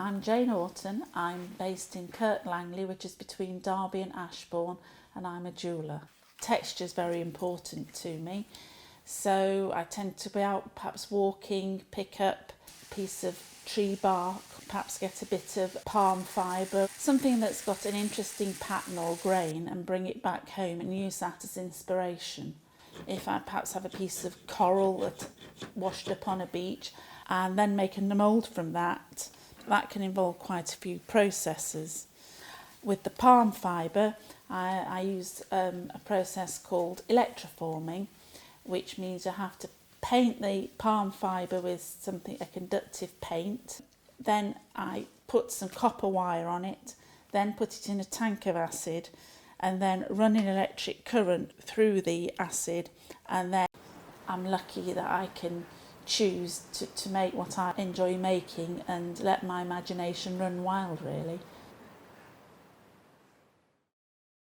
I'm Jane Orton. I'm based in Kirk Langley, which is between Derby and Ashbourne, and I'm a jeweller. Texture is very important to me, so I tend to be out perhaps walking, pick up a piece of tree bark, perhaps get a bit of palm fibre, something that's got an interesting pattern or grain, and bring it back home and use that as inspiration. If I perhaps have a piece of coral that washed up on a beach and then make a mould from that, that can involve quite a few processes. With the palm fibre, I use a process called electroforming, which means you have to paint the palm fibre with something, a conductive paint. Then I put some copper wire on it, then put it in a tank of acid, and then run an electric current through the acid, and then I'm lucky that I can choose to make what I enjoy making and let my imagination run wild, really.